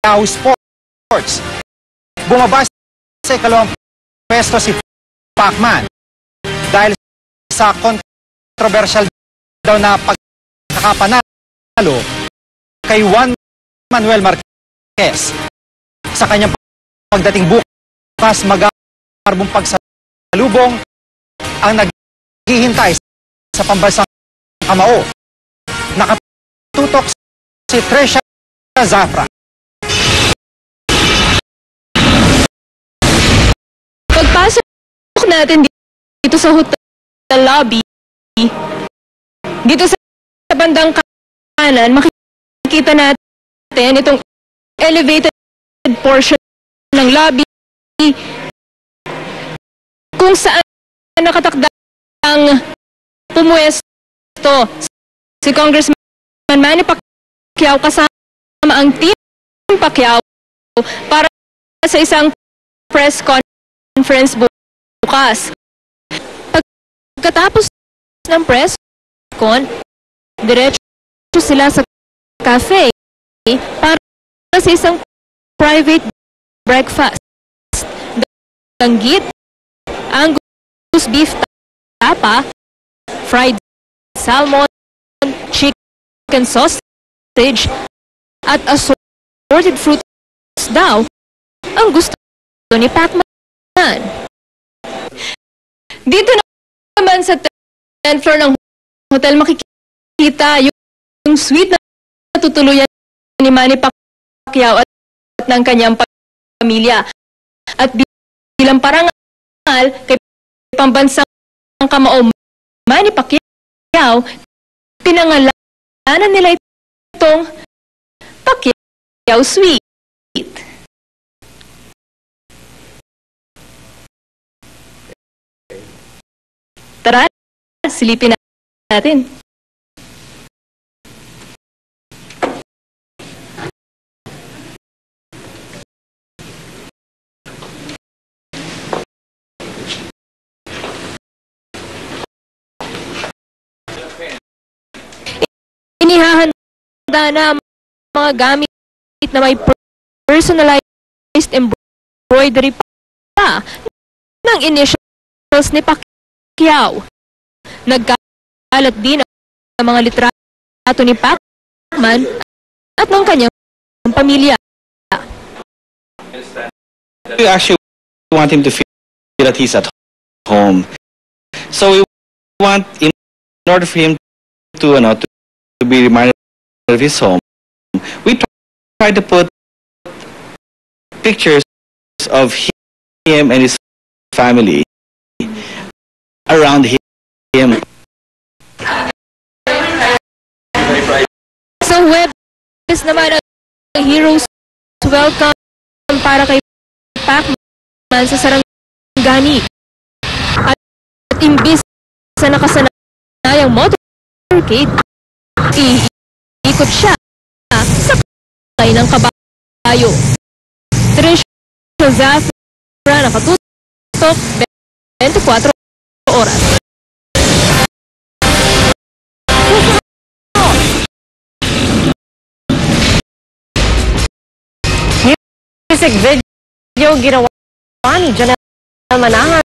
Yahoo Sports. Bumaba sa ikalawang pwesto si Pacman dahil sa controversial daw na pagkakapanalo kay Juan Manuel Marquez. Sa kanyang pagdating bukas, magarbong pagsalubong ang naghihintay sa pambansang kamao. Nakatutok si Tresha Zafra. Pagpasok natin dito sa hotel lobby, dito sa bandang kanan, makikita natin itong elevated portion ng lobby kung saan nakatakdang pumuesto si Congressman Manny Pacquiao kasama ang Team Pacquiao para sa isang press conference bukas. Pagkatapos ng press con, diretso sila sa cafe para sa isang private breakfast. Danggit, Angus beef tapa, fried salmon, chicken sausage, at assorted fruits daw ang gusto ni Pacman. Dito naman sa 10th floor ng hotel makikita yung suite na tutuluyan ni Manny Pacquiao at ng kanyang pamilya. At bilang parangal kay pambansang kamao Manny Pacquiao, pinangalanan nila itong Pacquiao Suite. Tara, silipin natin. Inihahanda na mga gamit na may personalized embroidery pa ng initials ni Pacquiao. Nagkalat din ang mga litrato ni Pacman at ng kanyang pamilya. We actually want him to feel that he's at home. So we want, in order for him to be reminded of his home, we try to put pictures of him and his family around him. Sa Huwebes naman ang Heroes Welcome para kay Pacman sa Sarangani. At imbis sa nakasanayang motorcade, iikot siya sa sakay ng kabayo. Tresha Zafra, nakatutok 24 oras. Music video ginawa ni Janelle Manahan